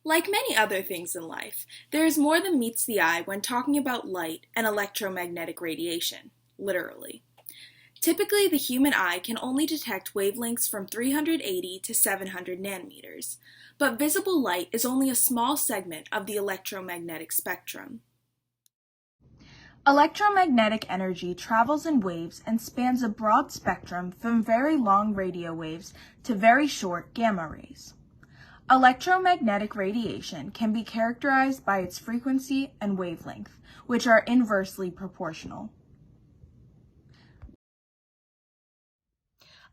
Like many other things in life, there is more than meets the eye when talking about light and electromagnetic radiation, literally. Typically, the human eye can only detect wavelengths from 380 to 700 nanometers, but visible light is only a small segment of the electromagnetic spectrum. Electromagnetic energy travels in waves and spans a broad spectrum from very long radio waves to very short gamma rays. Electromagnetic radiation can be characterized by its frequency and wavelength, which are inversely proportional.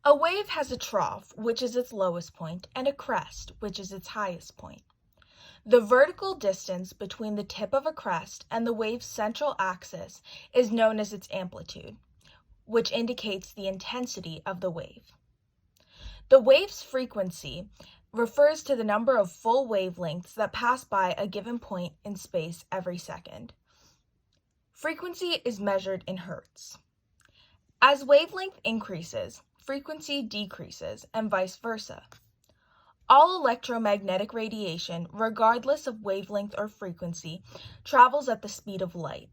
A wave has a trough, which is its lowest point, and a crest, which is its highest point. The vertical distance between the tip of a crest and the wave's central axis is known as its amplitude, which indicates the intensity of the wave. The wave's frequency refers to the number of full wavelengths that pass by a given point in space every second. Frequency is measured in hertz. As wavelength increases, frequency decreases, and vice versa. All electromagnetic radiation, regardless of wavelength or frequency, travels at the speed of light.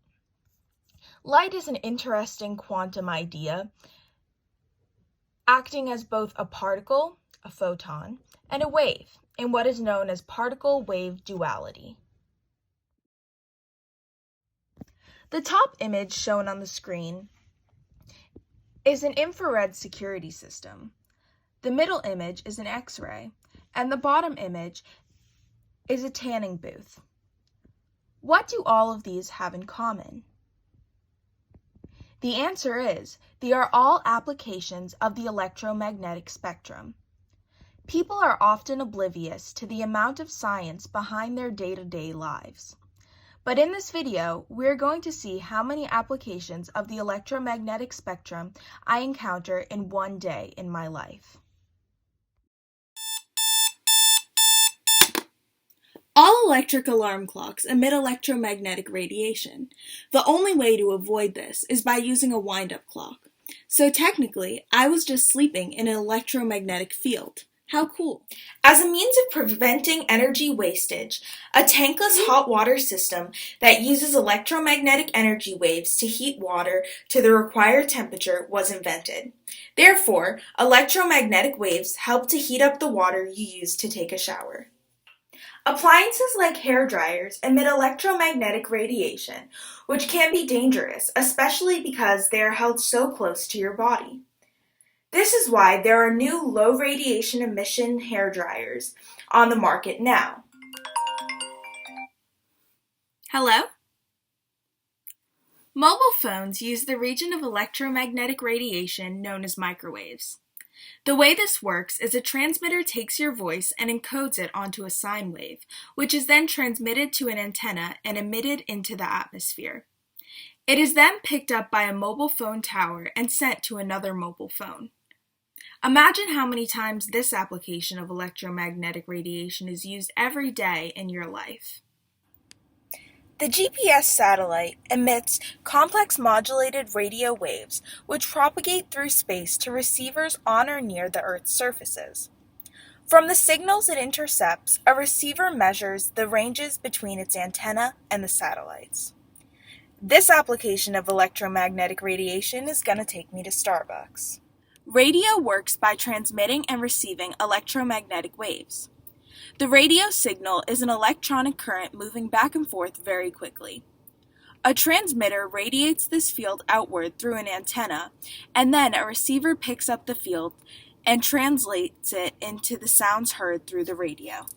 Light is an interesting quantum idea, acting as both a particle, a photon, and a wave, in what is known as particle-wave duality. The top image shown on the screen is an infrared security system. The middle image is an X-ray, and the bottom image is a tanning booth. What do all of these have in common? The answer is, they are all applications of the electromagnetic spectrum. People are often oblivious to the amount of science behind their day-to-day lives. But in this video, we're going to see how many applications of the electromagnetic spectrum I encounter in one day in my life. All electric alarm clocks emit electromagnetic radiation. The only way to avoid this is by using a wind-up clock. So technically, I was just sleeping in an electromagnetic field. How cool. As a means of preventing energy wastage, a tankless hot water system that uses electromagnetic energy waves to heat water to the required temperature was invented. Therefore, electromagnetic waves help to heat up the water you use to take a shower. Appliances like hair dryers emit electromagnetic radiation, which can be dangerous, especially because they are held so close to your body. This is why there are new low radiation emission hair dryers on the market now. Hello? Mobile phones use the region of electromagnetic radiation known as microwaves. The way this works is a transmitter takes your voice and encodes it onto a sine wave, which is then transmitted to an antenna and emitted into the atmosphere. It is then picked up by a mobile phone tower and sent to another mobile phone. Imagine how many times this application of electromagnetic radiation is used every day in your life. The GPS satellite emits complex modulated radio waves which propagate through space to receivers on or near the Earth's surfaces. From the signals it intercepts, a receiver measures the ranges between its antenna and the satellites. This application of electromagnetic radiation is going to take me to Starbucks. Radio works by transmitting and receiving electromagnetic waves. The radio signal is an electronic current moving back and forth very quickly. A transmitter radiates this field outward through an antenna, and then a receiver picks up the field and translates it into the sounds heard through the radio.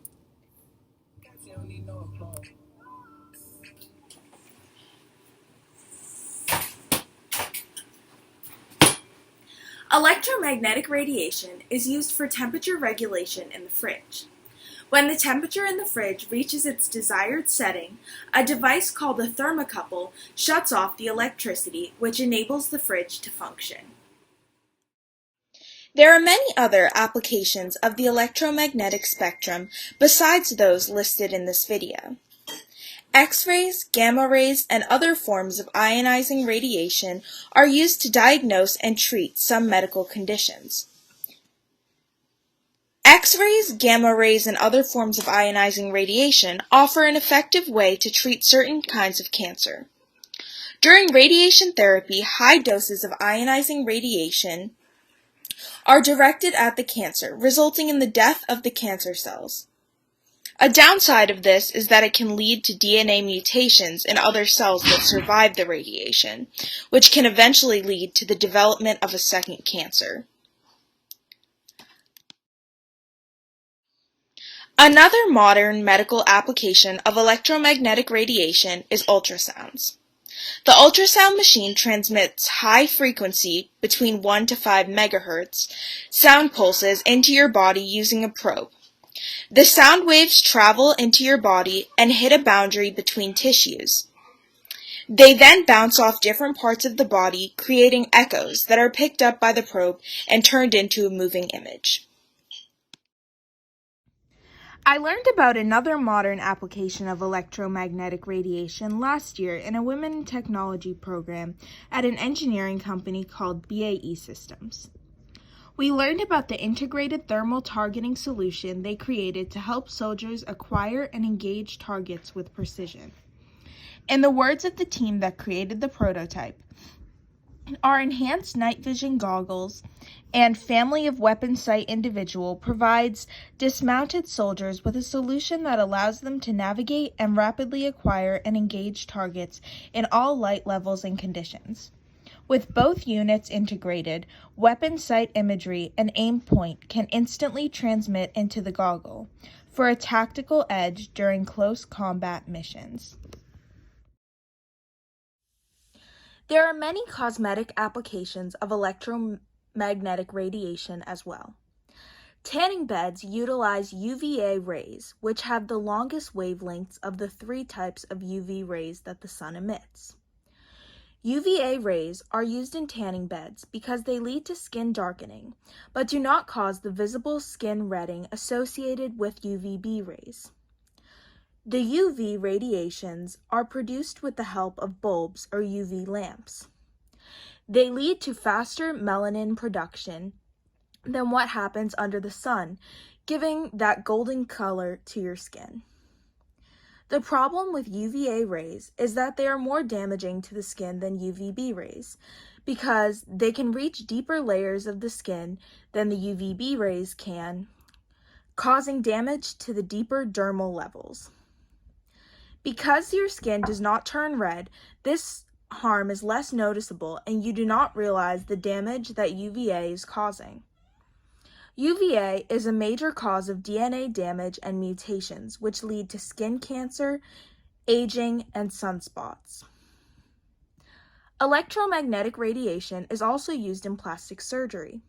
Electromagnetic radiation is used for temperature regulation in the fridge. When the temperature in the fridge reaches its desired setting, a device called a thermocouple shuts off the electricity, which enables the fridge to function. There are many other applications of the electromagnetic spectrum besides those listed in this video. X-rays, gamma rays, and other forms of ionizing radiation are used to diagnose and treat some medical conditions. X-rays, gamma rays, and other forms of ionizing radiation offer an effective way to treat certain kinds of cancer. During radiation therapy, high doses of ionizing radiation are directed at the cancer, resulting in the death of the cancer cells. A downside of this is that it can lead to DNA mutations in other cells that survive the radiation, which can eventually lead to the development of a second cancer. Another modern medical application of electromagnetic radiation is ultrasounds. The ultrasound machine transmits high-frequency, between 1 to 5 megahertz, sound pulses into your body using a probe. The sound waves travel into your body and hit a boundary between tissues. They then bounce off different parts of the body, creating echoes that are picked up by the probe and turned into a moving image. I learned about another modern application of electromagnetic radiation last year in a women in technology program at an engineering company called BAE Systems. We learned about the integrated thermal targeting solution they created to help soldiers acquire and engage targets with precision. In the words of the team that created the prototype, our enhanced night vision goggles and family of weapon sight individual provides dismounted soldiers with a solution that allows them to navigate and rapidly acquire and engage targets in all light levels and conditions. With both units integrated, weapon sight imagery and aim point can instantly transmit into the goggle for a tactical edge during close combat missions. There are many cosmetic applications of electromagnetic radiation as well. Tanning beds utilize UVA rays, which have the longest wavelengths of the 3 types of UV rays that the sun emits. UVA rays are used in tanning beds because they lead to skin darkening, but do not cause the visible skin redding associated with UVB rays. The UV radiations are produced with the help of bulbs or UV lamps. They lead to faster melanin production than what happens under the sun, giving that golden color to your skin. The problem with UVA rays is that they are more damaging to the skin than UVB rays because they can reach deeper layers of the skin than the UVB rays can, causing damage to the deeper dermal levels. Because your skin does not turn red, this harm is less noticeable and you do not realize the damage that UVA is causing. UVA is a major cause of DNA damage and mutations, which lead to skin cancer, aging, and sunspots. Electromagnetic radiation is also used in plastic surgery.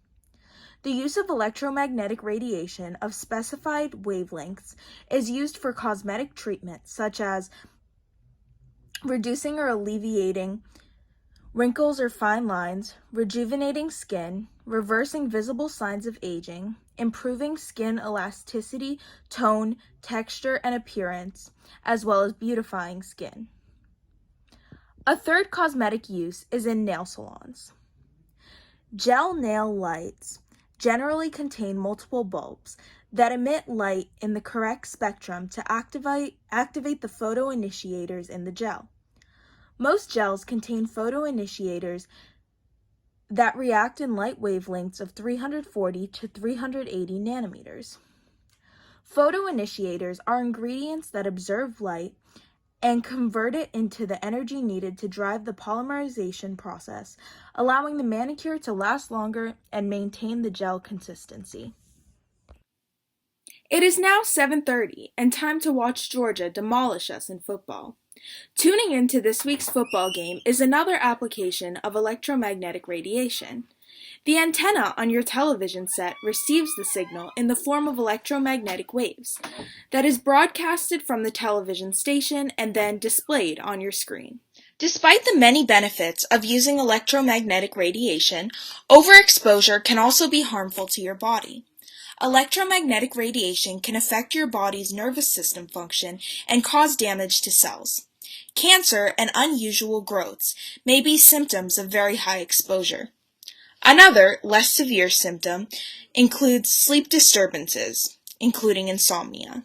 The use of electromagnetic radiation of specified wavelengths is used for cosmetic treatment, such as reducing or alleviating wrinkles or fine lines, rejuvenating skin, reversing visible signs of aging, improving skin elasticity, tone, texture, and appearance, as well as beautifying skin. A third cosmetic use is in nail salons. Gel nail lights generally contain multiple bulbs that emit light in the correct spectrum to activate the photoinitiators in the gel. Most gels contain photoinitiators that react in light wavelengths of 340 to 380 nanometers. Photoinitiators are ingredients that observe light and convert it into the energy needed to drive the polymerization process, allowing the manicure to last longer and maintain the gel consistency. It is now 7:30 and time to watch Georgia demolish us in football. Tuning into this week's football game is another application of electromagnetic radiation. The antenna on your television set receives the signal in the form of electromagnetic waves that is broadcasted from the television station and then displayed on your screen. Despite the many benefits of using electromagnetic radiation, overexposure can also be harmful to your body. Electromagnetic radiation can affect your body's nervous system function and cause damage to cells. Cancer and unusual growths may be symptoms of very high exposure. Another, less severe symptom includes sleep disturbances, including insomnia.